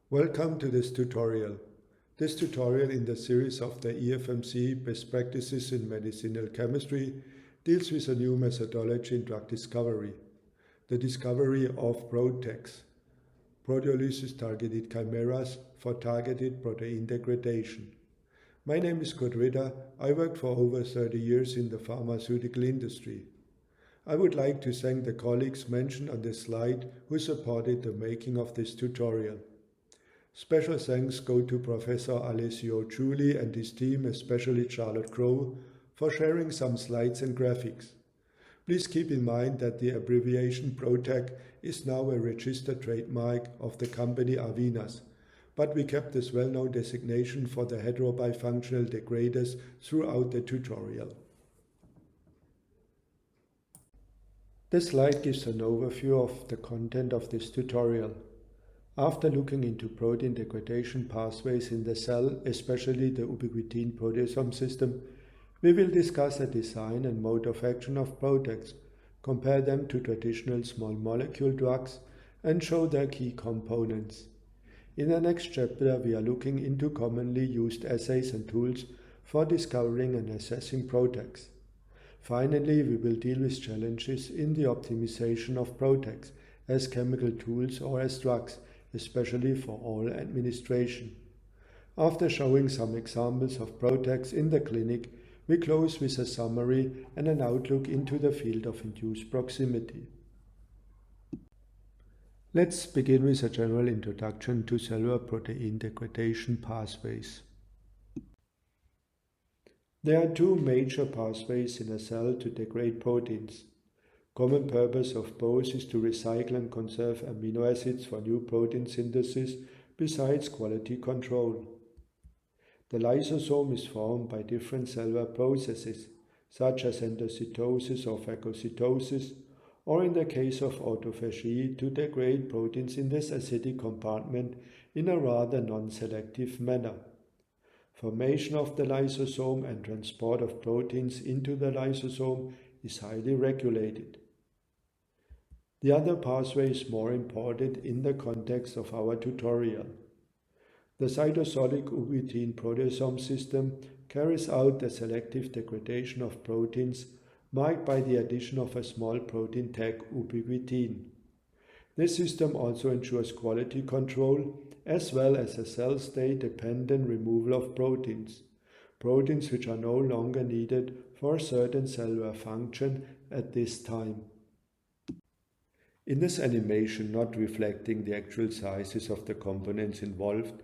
Welcome to this tutorial. This tutorial in the series of the EFMC Best Practices in Medicinal Chemistry deals with a new methodology in drug discovery, the discovery of PROTACs, proteolysis-targeted chimeras for targeted protein degradation. My name is Kurt Ritter. I worked for over 30 years in the pharmaceutical industry. I would like to thank the colleagues mentioned on this slide who supported the making of this tutorial. Special thanks go to Professor Alessio Giuli and his team, especially Charlotte Crow, for sharing some slides and graphics. Please keep in mind that the abbreviation PROTAC is now a registered trademark of the company Arvinas, but we kept this well-known designation for the heterobifunctional degraders throughout the tutorial. This slide gives an overview of the content of this tutorial. After looking into protein degradation pathways in the cell, especially the Ubiquitin-proteasome system, we will discuss the design and mode of action of PROTACs, compare them to traditional small molecule drugs, and show their key components. In the next chapter, we are looking into commonly used assays and tools for discovering and assessing PROTACs. Finally, we will deal with challenges in the optimization of PROTACs as chemical tools or as drugs, especially for oral administration. After showing some examples of PROTACs in the clinic, we close with a summary and an outlook into the field of induced proximity. Let's begin with a general introduction to cellular protein degradation pathways. There are two major pathways in a cell to degrade proteins. Common purpose of both is to recycle and conserve amino acids for new protein synthesis besides quality control. The lysosome is formed by different cellular processes, such as endocytosis or phagocytosis, or in the case of autophagy, to degrade proteins in this acidic compartment in a rather non-selective manner. Formation of the lysosome and transport of proteins into the lysosome is highly regulated. The other pathway is more important in the context of our tutorial. The cytosolic Ubiquitin-proteasome system carries out the selective degradation of proteins marked by the addition of a small protein tag ubiquitin. This system also ensures quality control as well as a cell state-dependent removal of proteins which are no longer needed for a certain cellular function at this time. In this animation, not reflecting the actual sizes of the components involved,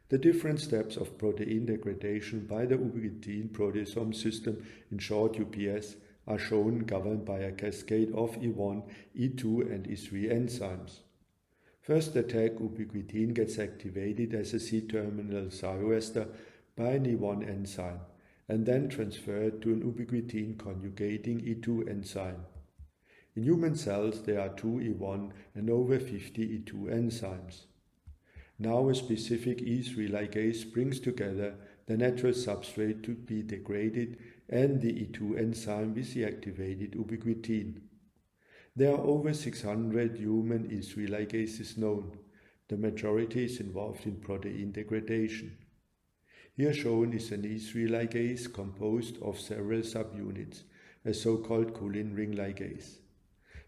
the different steps of protein degradation by the Ubiquitin-proteasome system, in short UPS, are shown governed by a cascade of E1, E2 and E3 enzymes. First, the tag ubiquitin gets activated as a C-terminal thioester by an E1 enzyme and then transferred to an ubiquitin conjugating E2 enzyme. In human cells, there are 2 E1 and over 50 E2 enzymes. Now a specific E3 ligase brings together the natural substrate to be degraded and the E2 enzyme with the activated ubiquitin. There are over 600 human E3 ligases known. The majority is involved in protein degradation. Here shown is an E3 ligase composed of several subunits, a so-called Kullin ring ligase.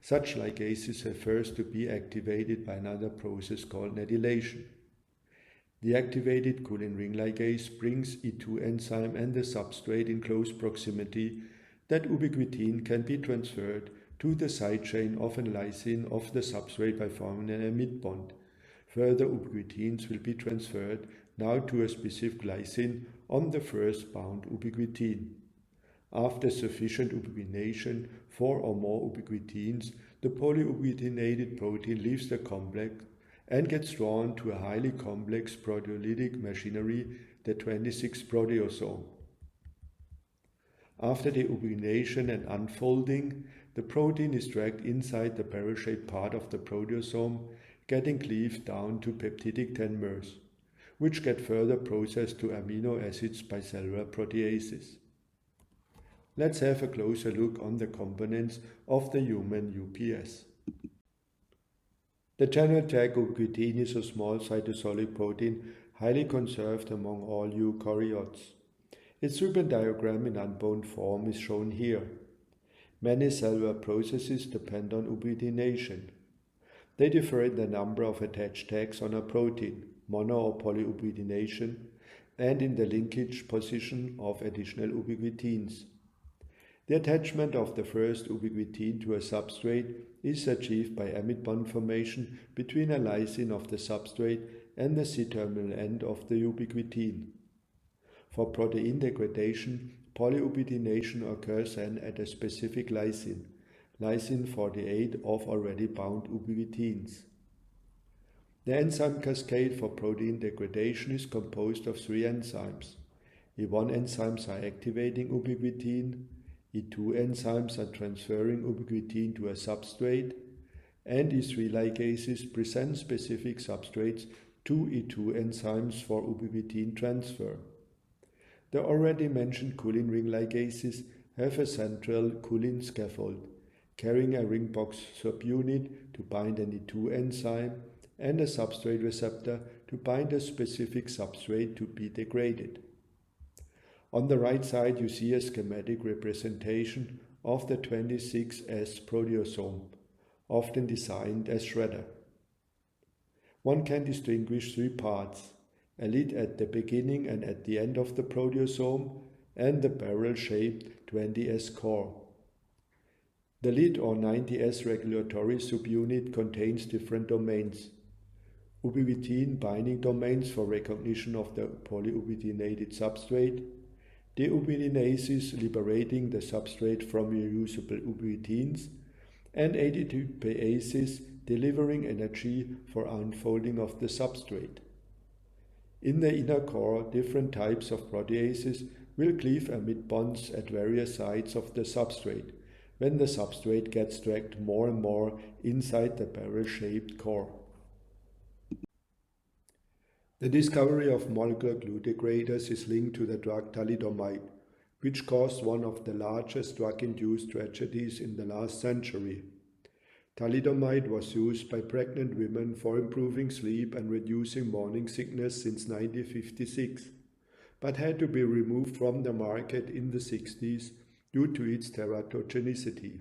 Such ligases have first to be activated by another process called nadylation. The activated Kullin ring ligase brings E2 enzyme and the substrate in close proximity that ubiquitin can be transferred to the side chain of an lysine of the substrate by forming an amide bond. Further ubiquitins will be transferred now to a specific lysine on the first bound ubiquitin. After sufficient ubiquitination, 4 or more ubiquitins, the polyubiquitinated protein leaves the complex and gets drawn to a highly complex proteolytic machinery, the 26-proteasome. After the ubiquitination and unfolding, the protein is dragged inside the barrel-shaped part of the proteasome, getting cleaved down to peptidic tenomers, which get further processed to amino acids by cellular proteases. Let's have a closer look on the components of the human UPS. The genotype ubiquitin is a small cytosolic protein highly conserved among all eukaryotes. Its ribbon diagram in unbound form is shown here. Many cellular processes depend on ubiquitination. They differ in the number of attached tags on a protein, mono or polyubiquitination, and in the linkage position of additional ubiquitins. The attachment of the first ubiquitin to a substrate is achieved by amide bond formation between a lysine of the substrate and the C-terminal end of the ubiquitin. For protein degradation, polyubiquitination occurs then at a specific lysine, lysine 48 of already bound ubiquitins. The enzyme cascade for protein degradation is composed of 3 enzymes. E1 enzymes are activating ubiquitin, E2 enzymes are transferring ubiquitin to a substrate, and E3 ligases present specific substrates to E2 enzymes for ubiquitin transfer. The already mentioned choline ring ligases have a central choline scaffold, carrying a ring box subunit to bind an E2 enzyme and a substrate receptor to bind a specific substrate to be degraded. On the right side you see a schematic representation of the 26S proteasome, often designed as shredder. One can distinguish 3 parts: a lid at the beginning and at the end of the proteasome, and the barrel-shaped 20S core. The lid or 90S regulatory subunit contains different domains: ubiquitin binding domains for recognition of the polyubiquitinated substrate, deubiquitinases liberating the substrate from reusable ubiquitins, and ADPases delivering energy for unfolding of the substrate. In the inner core, different types of proteases will cleave amide bonds at various sites of the substrate when the substrate gets dragged more and more inside the barrel-shaped core. The discovery of molecular glue degraders is linked to the drug thalidomide, which caused one of the largest drug-induced tragedies in the last century. Thalidomide was used by pregnant women for improving sleep and reducing morning sickness since 1956, but had to be removed from the market in the 60s due to its teratogenicity.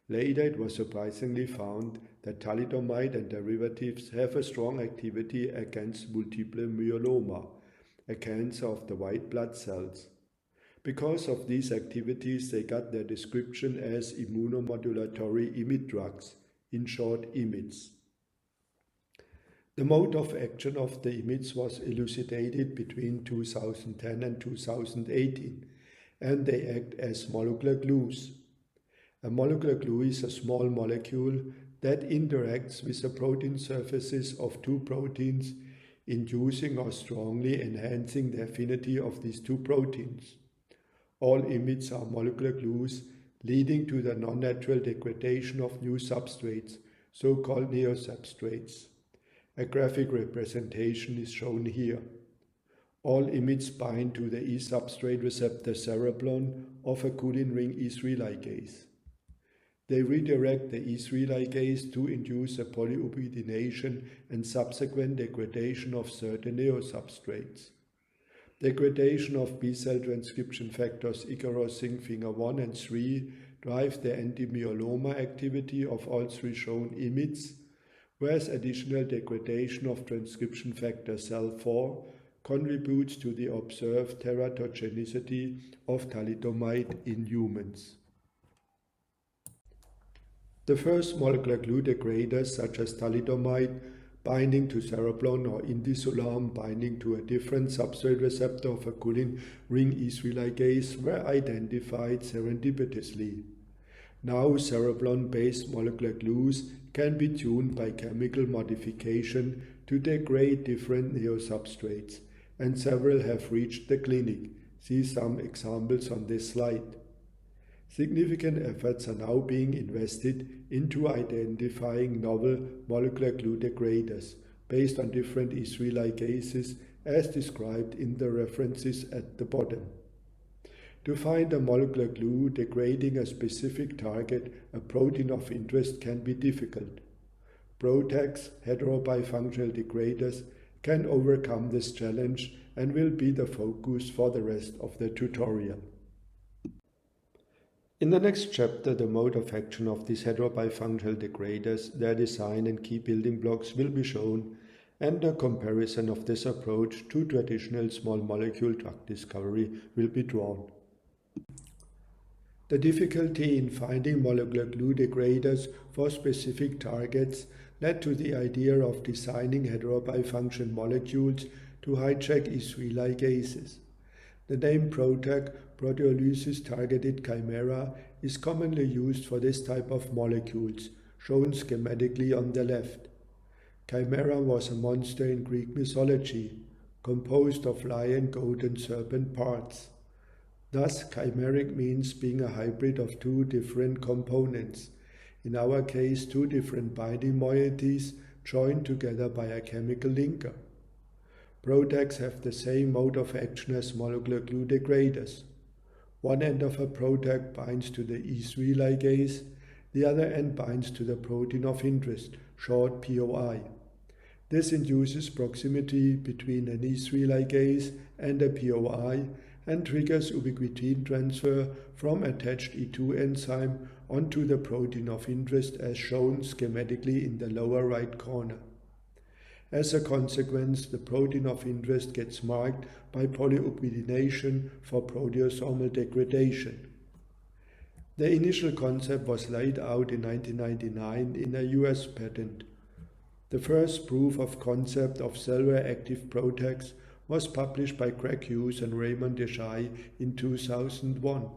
Later it was surprisingly found that thalidomide and derivatives have a strong activity against multiple myeloma, a cancer of the white blood cells. Because of these activities, they got their description as immunomodulatory IMiD drugs, in short IMiDs. The mode of action of the IMiDs was elucidated between 2010 and 2018, and they act as molecular glues. A molecular glue is a small molecule that interacts with the protein surfaces of 2 proteins, inducing or strongly enhancing the affinity of these 2 proteins. All IMiDs are molecular glues, leading to the non-natural degradation of new substrates, so-called neosubstrates. A graphic representation is shown here. All IMiDs bind to the E-substrate receptor cereblon of a choline ring E3 ligase. They redirect the E3 ligase to induce a polyubiquitination and subsequent degradation of certain neosubstrates. Degradation of B-cell transcription factors Ikaros, finger 1 and 3 drive the anti-myeloma activity of all 3 shown IMiDs, whereas additional degradation of transcription factor cell 4 contributes to the observed teratogenicity of thalidomide in humans. The first molecular glue degraders, such as thalidomide binding to cereblon or indisulam binding to a different substrate receptor of a choline ring E3 ligase, were identified serendipitously. Now cereblon-based molecular glues can be tuned by chemical modification to degrade different neosubstrates, and several have reached the clinic. See some examples on this slide. Significant efforts are now being invested into identifying novel molecular glue degraders based on different E3 ligases as described in the references at the bottom. To find a molecular glue degrading a specific target, a protein of interest, can be difficult. PROTACs, heterobifunctional degraders, can overcome this challenge and will be the focus for the rest of the tutorial. In the next chapter, the mode of action of these heterobifunctional degraders, their design and key building blocks will be shown, and a comparison of this approach to traditional small molecule drug discovery will be drawn. The difficulty in finding molecular glue degraders for specific targets led to the idea of designing heterobifunction molecules to hijack E3 ligases. The name PROTAC, proteolysis-targeted chimera, is commonly used for this type of molecules, shown schematically on the left. Chimera was a monster in Greek mythology, composed of lion, goat and serpent parts. Thus, chimeric means being a hybrid of two different components, in our case two different binding moieties joined together by a chemical linker. PROTACs have the same mode of action as molecular glue degraders. One end of a PROTAC binds to the E3 ligase, the other end binds to the protein of interest, short POI. This induces proximity between an E3 ligase and a POI and triggers ubiquitin transfer from attached E2 enzyme onto the protein of interest as shown schematically in the lower right corner. As a consequence, the protein of interest gets marked by polyubiquitination for proteasomal degradation. The initial concept was laid out in 1999 in a US patent. The first proof of concept of cellular active PROTACs was published by Greg Hughes and Raymond Desai in 2001.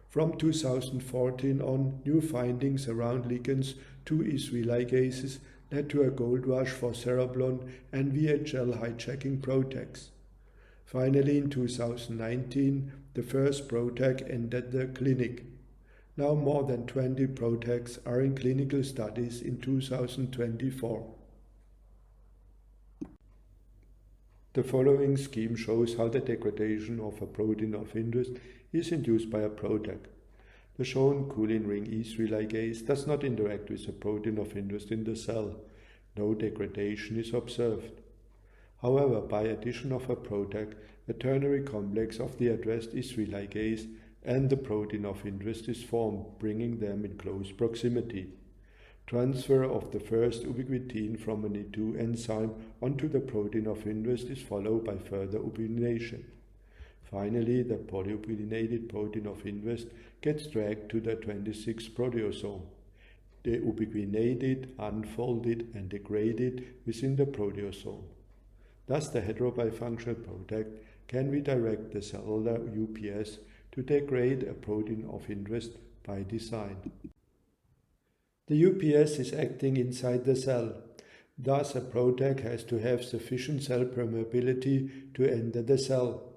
From 2014 on, new findings around ligands to E3 ligases led to a gold rush for cereblon and VHL hijacking PROTACs. Finally, in 2019, the first PROTAC entered the clinic. Now more than 20 PROTACs are in clinical studies in 2024. The following scheme shows how the degradation of a protein of interest is induced by a PROTAC. The shown choline ring E3 ligase does not interact with the protein of interest in the cell. No degradation is observed. However, by addition of a PROTAC, a ternary complex of the addressed E3 ligase and the protein of interest is formed, bringing them in close proximity. Transfer of the first ubiquitin from an E2 enzyme onto the protein of interest is followed by further ubiquitination. Finally, the polyubiquitinated protein of interest gets dragged to the 26th proteasome. They ubiquitinated, unfolded and degraded within the proteasome. Thus, the heterobifunctional PROTAC can redirect the cellular UPS to degrade a protein of interest by design. The UPS is acting inside the cell. Thus, a PROTAC has to have sufficient cell permeability to enter the cell.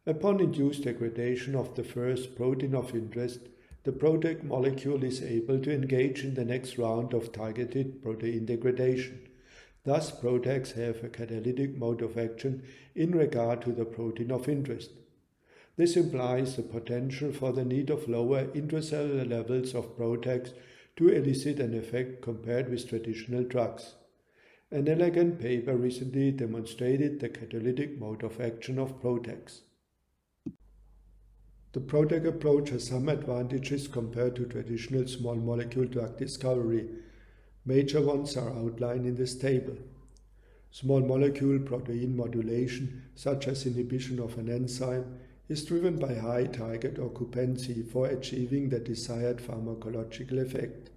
Upon induced degradation of the first protein of interest, the PROTAC molecule is able to engage in the next round of targeted protein degradation. Thus, PROTACs have a catalytic mode of action in regard to the protein of interest. This implies the potential for the need of lower intracellular levels of PROTACs to elicit an effect compared with traditional drugs. An elegant paper recently demonstrated the catalytic mode of action of PROTACs. The PROTAC approach has some advantages compared to traditional small molecule drug discovery. Major ones are outlined in this table. Small molecule protein modulation, such as inhibition of an enzyme, is driven by high target occupancy for achieving the desired pharmacological effect.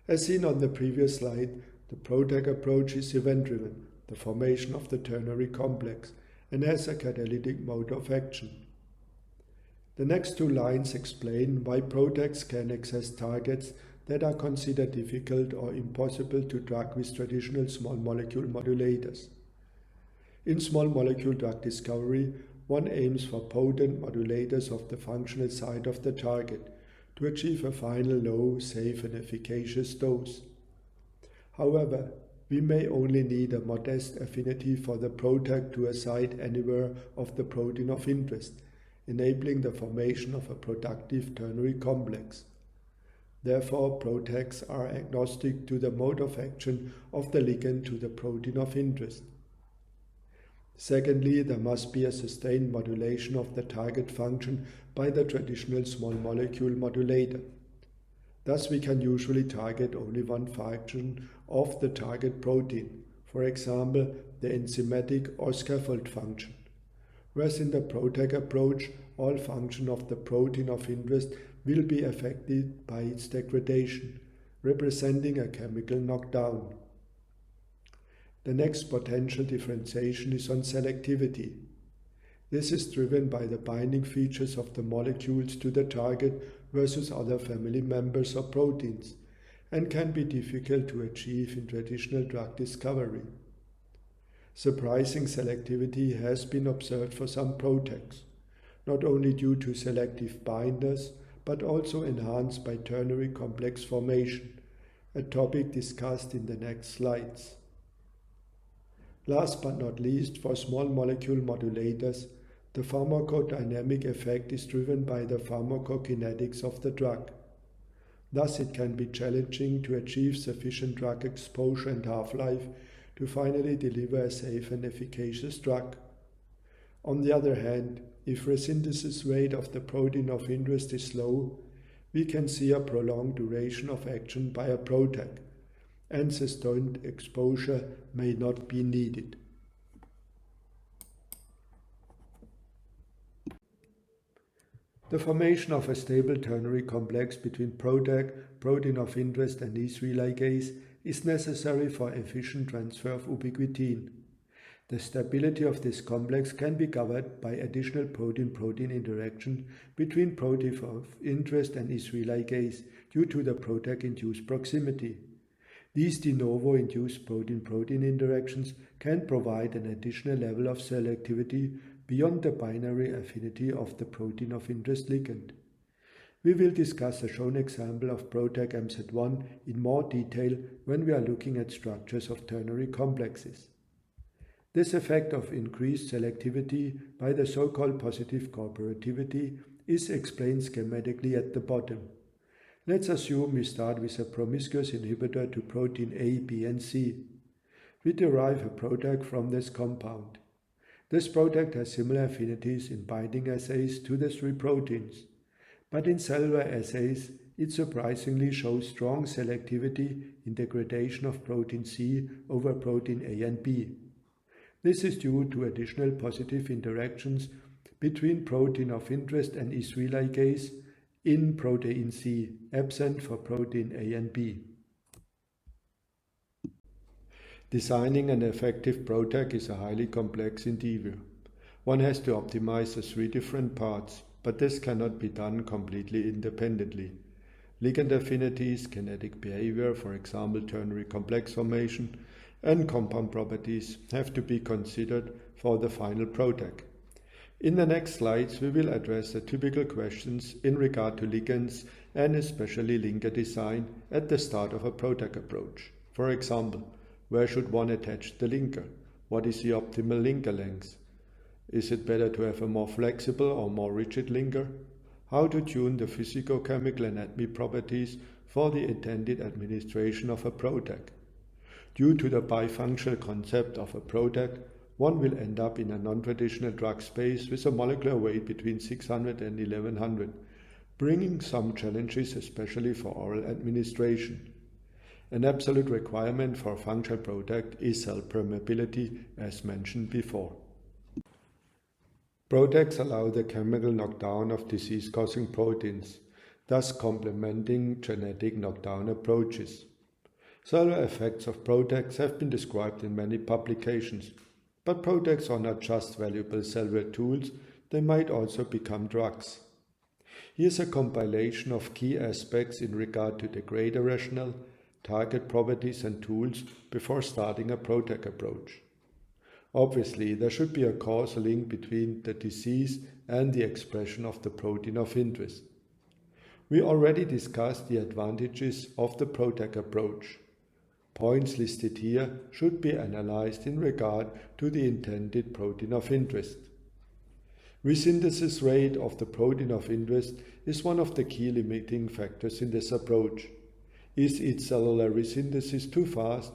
As seen on the previous slide, the PROTAC approach is event-driven, the formation of the ternary complex, and has a catalytic mode of action. The next two lines explain why PROTACs can access targets that are considered difficult or impossible to drug with traditional small molecule modulators. In small molecule drug discovery, one aims for potent modulators of the functional site of the target to achieve a final low, safe and efficacious dose. However, we may only need a modest affinity for the PROTAC to a site anywhere of the protein of interest, enabling the formation of a productive ternary complex. Therefore, PROTACs are agnostic to the mode of action of the ligand to the protein of interest. Secondly, there must be a sustained modulation of the target function by the traditional small molecule modulator. Thus, we can usually target only one function of the target protein, for example, the enzymatic or scaffold function. Whereas in the PROTAC approach, all function of the protein of interest will be affected by its degradation, representing a chemical knockdown. The next potential differentiation is on selectivity. This is driven by the binding features of the molecules to the target versus other family members or proteins, and can be difficult to achieve in traditional drug discovery. Surprising selectivity has been observed for some PROTACs, not only due to selective binders, but also enhanced by ternary complex formation, a topic discussed in the next slides. Last but not least, for small molecule modulators, the pharmacodynamic effect is driven by the pharmacokinetics of the drug. Thus, it can be challenging to achieve sufficient drug exposure and half-life to finally deliver a safe and efficacious drug. On the other hand, if resynthesis rate of the protein of interest is low, we can see a prolonged duration of action by a PROTAC, and sustained exposure may not be needed. The formation of a stable ternary complex between PROTAC, protein of interest, and E3 ligase is necessary for efficient transfer of ubiquitin. The stability of this complex can be governed by additional protein-protein interaction between protein of interest and E3 ligase due to the PROTAC-induced proximity. These de novo induced protein-protein interactions can provide an additional level of selectivity beyond the binary affinity of the protein of interest ligand. We will discuss a shown example of PROTAC MZ1 in more detail when we are looking at structures of ternary complexes. This effect of increased selectivity by the so-called positive cooperativity is explained schematically at the bottom. Let's assume we start with a promiscuous inhibitor to protein A, B, and C. We derive a PROTAC from this compound. This PROTAC has similar affinities in binding assays to the three proteins, but in cellular assays it surprisingly shows strong selectivity in degradation of protein C over protein A and B. This is due to additional positive interactions between protein of interest and E3 ligase in protein C, absent for protein A and B. Designing an effective PROTAC is a highly complex endeavor. One has to optimize the three different parts, but this cannot be done completely independently. Ligand affinities, kinetic behavior, for example ternary complex formation, and compound properties have to be considered for the final PROTAC. In the next slides, we will address the typical questions in regard to ligands and especially linker design at the start of a PROTAC approach. For example, where should one attach the linker? What is the optimal linker length? Is it better to have a more flexible or more rigid linker? How to tune the physicochemical and ADME properties for the intended administration of a PROTAC? Due to the bifunctional concept of a PROTAC, one will end up in a non-traditional drug space with a molecular weight between 600 and 1100, bringing some challenges especially for oral administration. An absolute requirement for a functional PROTAC is cell permeability, as mentioned before. PROTACs allow the chemical knockdown of disease-causing proteins, thus complementing genetic knockdown approaches. Cellular effects of PROTACs have been described in many publications, but PROTACs are not just valuable cellular tools, they might also become drugs. Here's a compilation of key aspects in regard to degrader rationale, target properties and tools before starting a PROTAC approach. Obviously, there should be a causal link between the disease and the expression of the protein of interest. We already discussed the advantages of the PROTAC approach. Points listed here should be analyzed in regard to the intended protein of interest. Resynthesis rate of the protein of interest is one of the key limiting factors in this approach. Is its cellular resynthesis too fast?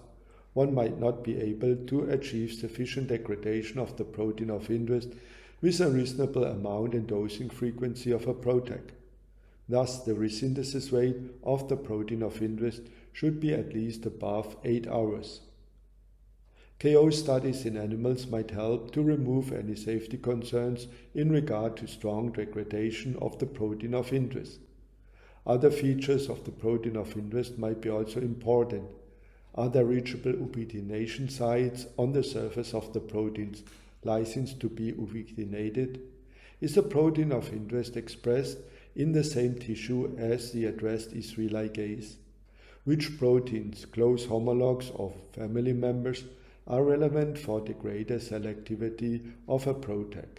One might not be able to achieve sufficient degradation of the protein of interest with a reasonable amount and dosing frequency of a PROTAC. Thus, the resynthesis rate of the protein of interest should be at least above 8 hours. KO studies in animals might help to remove any safety concerns in regard to strong degradation of the protein of interest. Other features of the protein of interest might be also important. Are there reachable ubiquitination sites on the surface of the proteins licensed to be ubiquitinated? Is the protein of interest expressed in the same tissue as the addressed E3 ligase? Which proteins, close homologs of family members, are relevant for degrader selectivity of a PROTAC?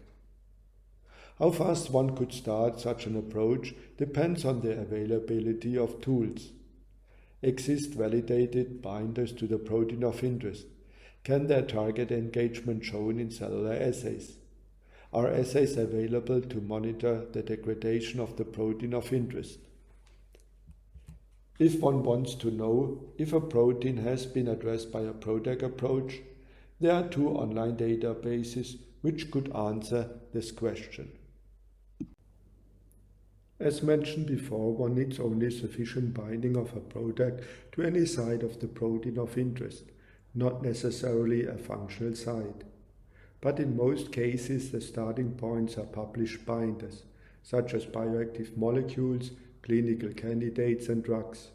How fast one could start such an approach depends on the availability of tools. Exist validated binders to the protein of interest? Can their target engagement shown in cellular assays? Are assays available to monitor the degradation of the protein of interest? If one wants to know if a protein has been addressed by a PROTAC approach, there are 2 online databases which could answer this question. As mentioned before, one needs only sufficient binding of a PROTAC to any site of the protein of interest, not necessarily a functional site. But in most cases, the starting points are published binders, such as bioactive molecules, clinical candidates and drugs,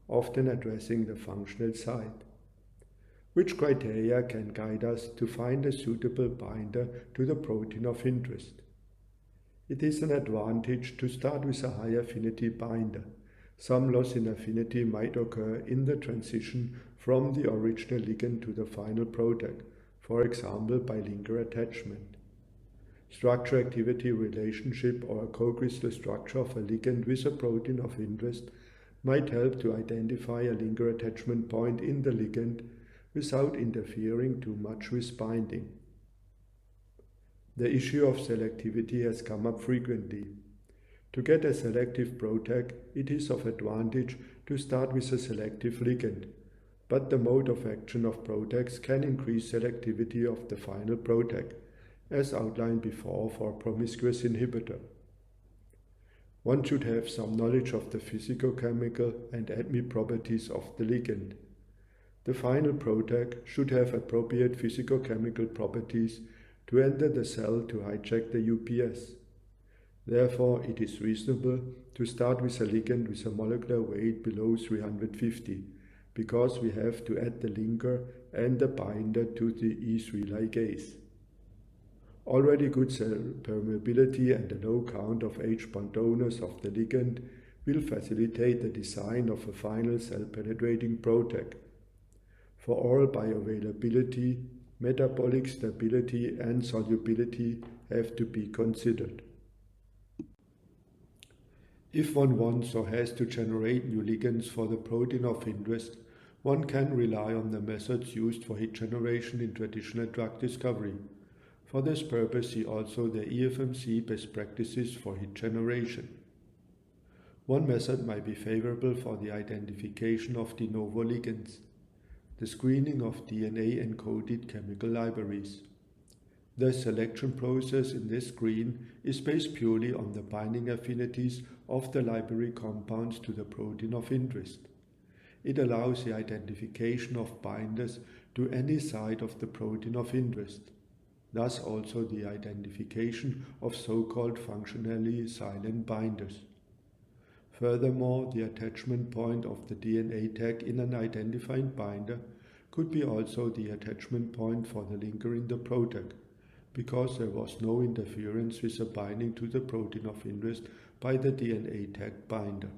often addressing the functional site. Which criteria can guide us to find a suitable binder to the protein of interest? It is an advantage to start with a high affinity binder. Some loss in affinity might occur in the transition from the original ligand to the final PROTAC, for example by linker attachment. Structure-activity relationship or a co-crystal structure of a ligand with a protein of interest might help to identify a linker attachment point in the ligand without interfering too much with binding. The issue of selectivity has come up frequently. To get a selective PROTAC, it is of advantage to start with a selective ligand, but the mode of action of PROTACs can increase selectivity of the final PROTAC, as outlined before for a promiscuous inhibitor. One should have some knowledge of the physicochemical and ADME properties of the ligand. The final PROTAC should have appropriate physicochemical properties to enter the cell to hijack the UPS. Therefore, it is reasonable to start with a ligand with a molecular weight below 350, because we have to add the linker and the binder to the E3 ligase. Already good cell permeability and a low count of H-bond donors of the ligand will facilitate the design of a final cell-penetrating PROTAC. For oral bioavailability, metabolic stability and solubility have to be considered. If one wants or has to generate new ligands for the protein of interest, one can rely on the methods used for hit generation in traditional drug discovery. For this purpose, see also the EFMC best practices for hit generation. One method might be favorable for the identification of de novo ligands, the screening of DNA-encoded chemical libraries. The selection process in this screen is based purely on the binding affinities of the library compounds to the protein of interest. It allows the identification of binders to any site of the protein of interest, thus also the identification of so-called functionally silent binders. Furthermore, the attachment point of the DNA tag in an identified binder could be also the attachment point for the linker in the PROTAC, because there was no interference with the binding to the protein of interest by the DNA tag binder.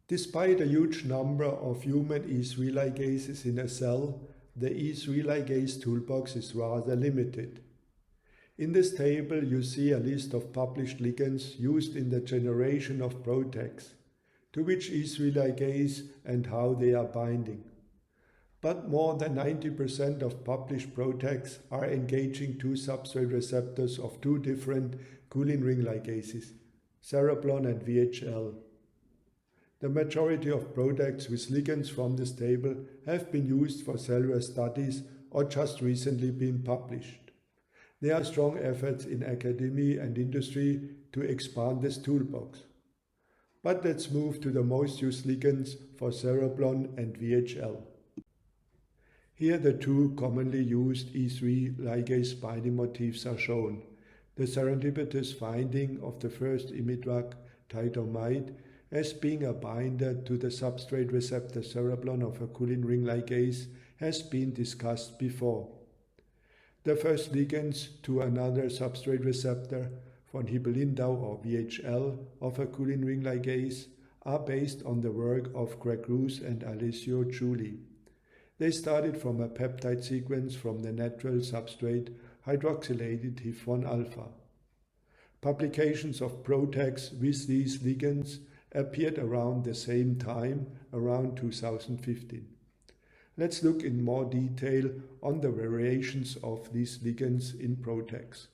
Despite a huge number of human E3 ligases in a cell, the E3 ligase toolbox is rather limited. In this table, you see a list of published ligands used in the generation of PROTACs, to which E3 ligase and how they are binding. but more than 90% of published PROTACs are engaging two substrate receptors of two different choline ring ligases, cereblon and VHL. The majority of PROTACs with ligands from this table have been used for cellular studies or just recently been published. There are strong efforts in academia and industry to expand this toolbox. But let's move to the most used ligands for cereblon and VHL. Here the two commonly used E3 ligase binding motifs are shown. The serendipitous finding of the first IMiD drug, thalidomide, as being a binder to the substrate receptor cereblon of a choline ring ligase has been discussed before. The first ligands to another substrate receptor, von Hippel-Lindau or VHL, of a choline ring ligase are based on the work of Greg Roos and Alessio Giuli. They started from a peptide sequence from the natural substrate hydroxylated HIF1 alpha. Publications of PROTACs with these ligands appeared around the same time, around 2015. Let's look in more detail on the variations of these ligands in PROTACs.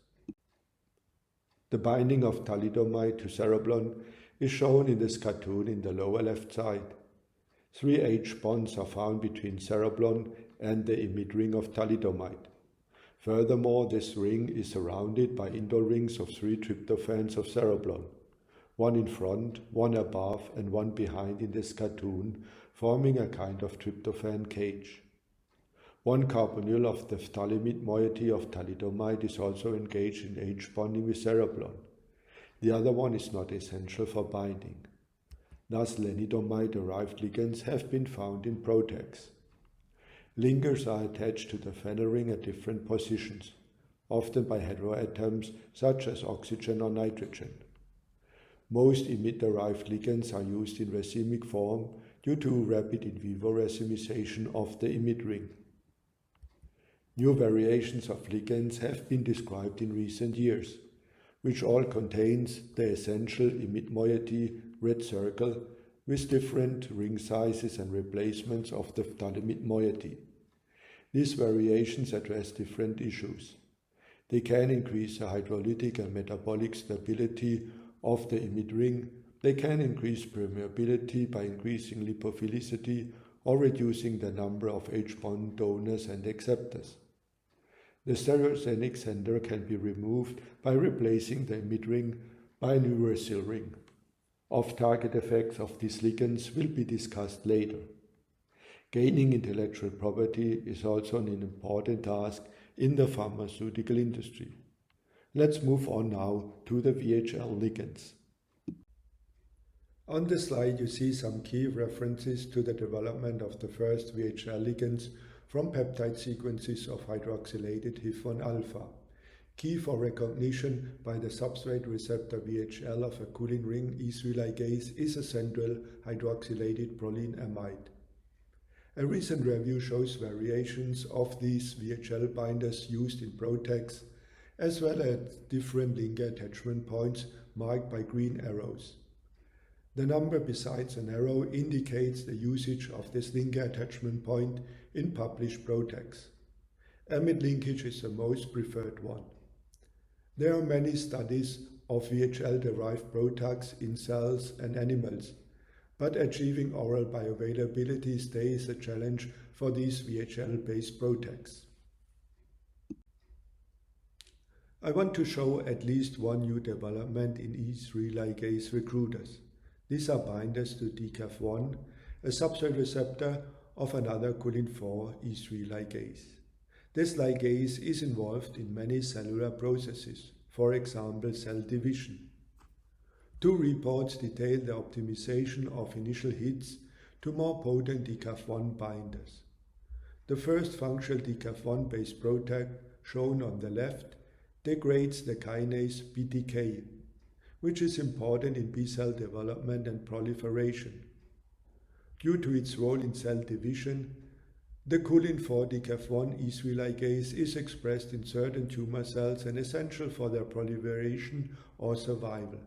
The binding of thalidomide to cereblon is shown in this cartoon in the lower left side. 3 H bonds are found between cereblon and the IMiD ring of thalidomide. Furthermore, this ring is surrounded by indole rings of 3 tryptophans of cereblon, one in front, one above, and one behind in this cartoon, forming a kind of tryptophan cage. One carbonyl of the phthalimid moiety of thalidomide is also engaged in H bonding with cereblon. The other one is not essential for binding. Thus, lenidomide-derived ligands have been found in PROTACs. Linkers are attached to the phenyl ring at different positions, often by heteroatoms such as oxygen or nitrogen. Most IMiD-derived ligands are used in racemic form due to rapid in vivo racemization of the IMiD ring. New variations of ligands have been described in recent years, which all contains the essential IMiD moiety red circle with different ring sizes and replacements of the phthalimid moiety. These variations address different issues. They can increase the hydrolytic and metabolic stability of the IMiD ring. They can increase permeability by increasing lipophilicity or reducing the number of H-bond donors and acceptors. The stereogenic center can be removed by replacing the IMiD ring by a new uracil ring. Off-target effects of these ligands will be discussed later. Gaining intellectual property is also an important task in the pharmaceutical industry. Let's move on now to the VHL ligands. On the slide you see some key references to the development of the first VHL ligands from peptide sequences of hydroxylated HIF1 alpha, key for recognition by the substrate receptor VHL of a choline ring E3 ligase is a central hydroxylated proline amide. A recent review shows variations of these VHL binders used in PROTACs, as well as different linker attachment points marked by green arrows. The number besides an arrow indicates the usage of this linker attachment point in published PROTACs. Amide linkage is the most preferred one. There are many studies of VHL-derived PROTACs in cells and animals, but achieving oral bioavailability stays a challenge for these VHL-based PROTACs. I want to show at least one new development in E3 ligase recruiters. These are binders to DCAF1, a substrate receptor of another choline-4 E3 ligase. This ligase is involved in many cellular processes, for example cell division. Two reports detail the optimization of initial hits to more potent DCAF1 binders. The first functional DCAF1 based PROTAC, shown on the left, degrades the kinase BTK, which is important in B-cell development and proliferation. Due to its role in cell division, the choline-4 DCAF1 E3 ligase is expressed in certain tumor cells and essential for their proliferation or survival.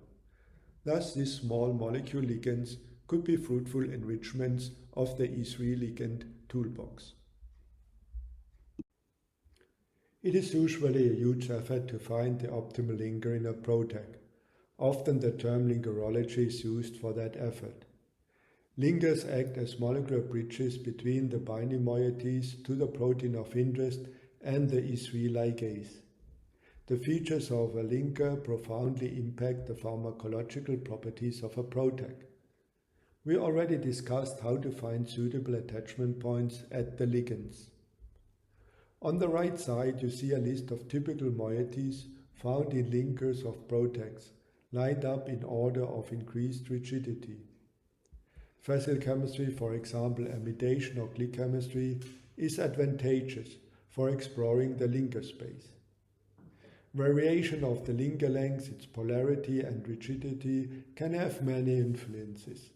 Thus, these small molecule ligands could be fruitful enrichments of the E3 ligand toolbox. It is usually a huge effort to find the optimal linker in a PROTAC. Often the term linkerology is used for that effort. Linkers act as molecular bridges between the binding moieties to the protein of interest and the E3 ligase. The features of a linker profoundly impact the pharmacological properties of a PROTAC. We already discussed how to find suitable attachment points at the ligands. On the right side you see a list of typical moieties found in linkers of PROTACs, lined up in order of increased rigidity. Facile chemistry, for example amidation or click chemistry, is advantageous for exploring the linker space. Variation of the linker length, its polarity and rigidity can have many influences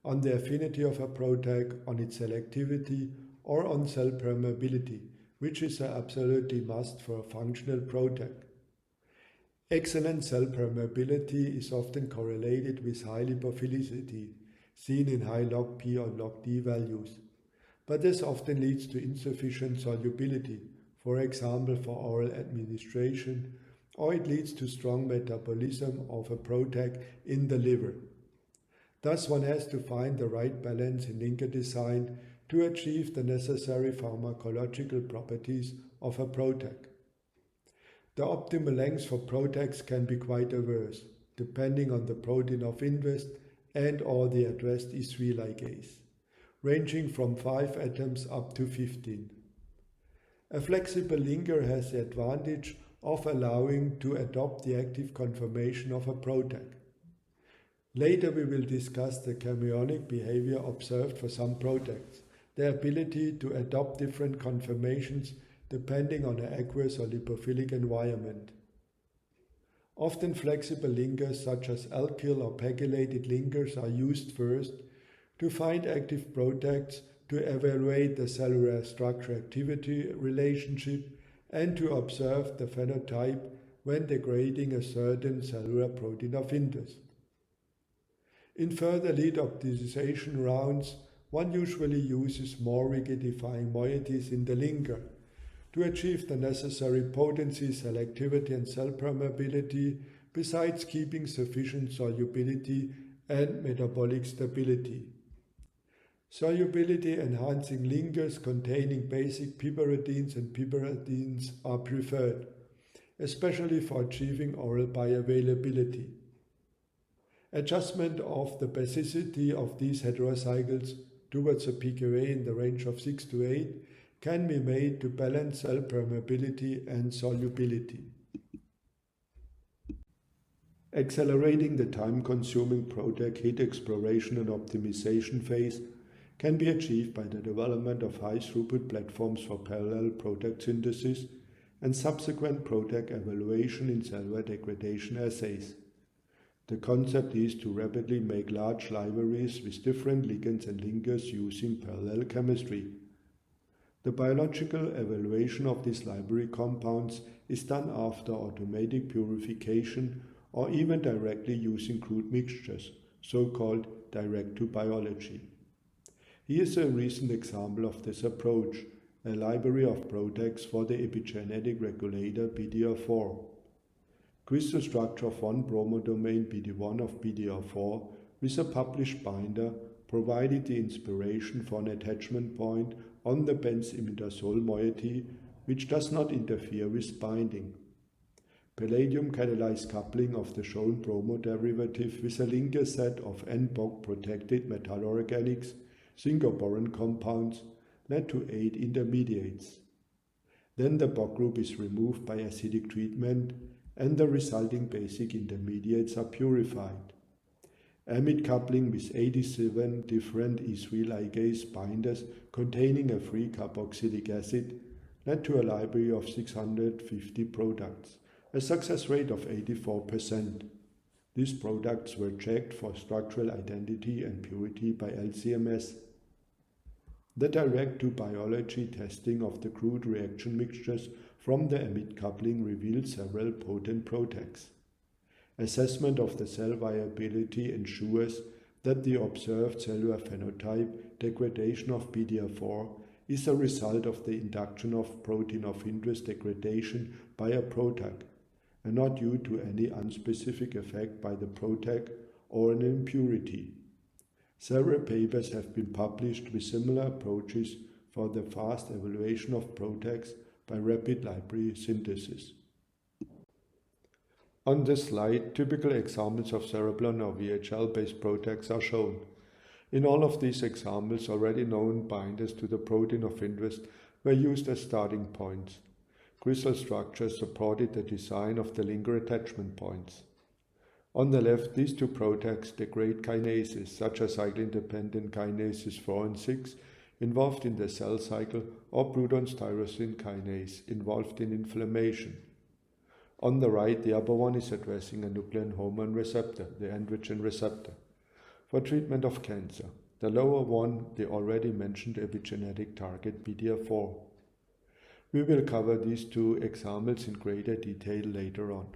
on the affinity of a PROTAC, on its selectivity, or on cell permeability, which is an absolutely must for a functional PROTAC. Excellent cell permeability is often correlated with high lipophilicity, seen in high log P or log D values, but this often leads to insufficient solubility, for example for oral administration, or it leads to strong metabolism of a PROTAC in the liver. Thus one has to find the right balance in linker design to achieve the necessary pharmacological properties of a PROTAC. The optimal length for PROTACs can be quite diverse, depending on the protein of interest and or the addressed E3 ligase, ranging from 5 atoms up to 15. A flexible linker has the advantage of allowing to adopt the active conformation of a PROTAC. Later we will discuss the cationic behavior observed for some PROTACs, their ability to adopt different conformations depending on an aqueous or lipophilic environment. Often flexible linkers such as alkyl or pegylated linkers are used first to find active PROTACs, to evaluate the cellular structure-activity relationship, and to observe the phenotype when degrading a certain cellular protein of interest. In further lead optimization rounds, one usually uses more rigidifying moieties in the linker to achieve the necessary potency, selectivity and cell permeability, besides keeping sufficient solubility and metabolic stability. Solubility enhancing linkers containing basic piperidines and piperidines are preferred, especially for achieving oral bioavailability. Adjustment of the basicity of these heterocycles towards a pKa in the range of 6 to 8 can be made to balance cell permeability and solubility. Accelerating the time-consuming PROTAC hit exploration and optimization phase can be achieved by the development of high-throughput platforms for parallel PROTAC synthesis and subsequent PROTAC evaluation in cellular degradation assays. The concept is to rapidly make large libraries with different ligands and linkers using parallel chemistry. The biological evaluation of these library compounds is done after automatic purification or even directly using crude mixtures, so-called direct-to-biology. Here is a recent example of this approach, a library of PROTACs for the epigenetic regulator BDR4. Crystal structure of one bromodomain BD1 of BDR4 with a published binder provided the inspiration for an attachment point on the benzimidazole moiety, which does not interfere with binding. Palladium-catalyzed coupling of the shown bromo derivative with a linker set of N-BOC protected metalloorganics, zinc or boron compounds, led to 8 intermediates. Then the BOC group is removed by acidic treatment and the resulting basic intermediates are purified. Amide coupling with 87 different E3 ligase binders containing a free carboxylic acid led to a library of 650 products, a success rate of 84%. These products were checked for structural identity and purity by LCMS. The direct-to-biology testing of the crude reaction mixtures from the amide coupling revealed several potent PROTACs. Assessment of the cell viability ensures that the observed cellular phenotype, degradation of BDR4, is a result of the induction of protein of interest degradation by a PROTAC, and not due to any unspecific effect by the PROTAC or an impurity. Several papers have been published with similar approaches for the fast evaluation of PROTACs by rapid library synthesis. On this slide, typical examples of cereblon or VHL-based PROTACs are shown. In all of these examples, already known binders to the protein of interest were used as starting points. Crystal structures supported the design of the linker attachment points. On the left, these two PROTACs degrade kinases, such as cyclin-dependent kinases 4 and 6, involved in the cell cycle, or Bruton's tyrosine kinase, involved in inflammation. On the right, the upper one is addressing a nuclein hormone receptor, the androgen receptor, for treatment of cancer. The lower one, the already mentioned epigenetic target BDR4. We will cover these two examples in greater detail later on.